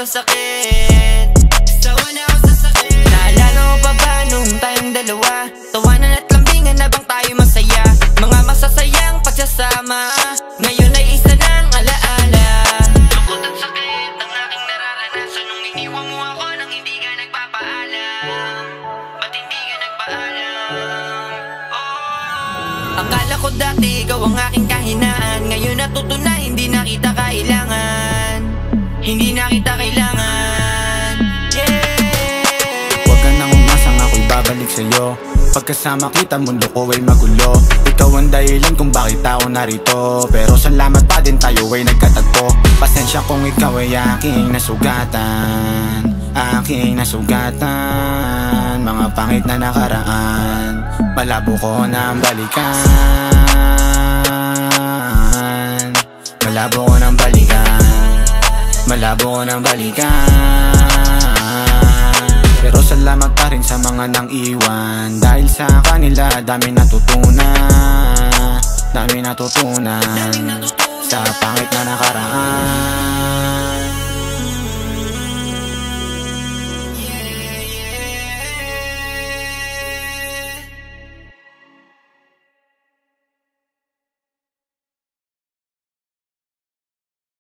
sakit. Sawa na ako sa sakit. Naalala mo pa ba nung tayong dalawa? Tawanan at lambingan habang tayo masaya. Mga masasayang pagsasama, ngayon ay isa ng alaala. Lungkot at sakit ang aking nararanasan nung iniwan mo ako nang hindi ka nagpapaalam. Ba't hindi ka nagpaalam? Akala ko dati ikaw ang aking kahinaan. Ngayon natuto na hindi na kita kailangan. Hindi na kita kailangan. Yeah. Huwag ka nang umasang ako'y babalik sa'yo. Pagkasama kita mundo ko ay magulo. Ikaw ang dahilan kung bakit ako narito. Pero salamat pa din tayo ay nagkatagpo. Pasensya kung ikaw ay aking nasugatan. Aking nasugatan. Mga pangit na nakaraan, malabo ko nang balikan. Malabo ko nang balikan. Malabo ko nang balikan. Pero salamat pa rin sa mga nang iwan. Dahil sa kanila dami natutunan. Dami natutunan sa pangit na nakaraan.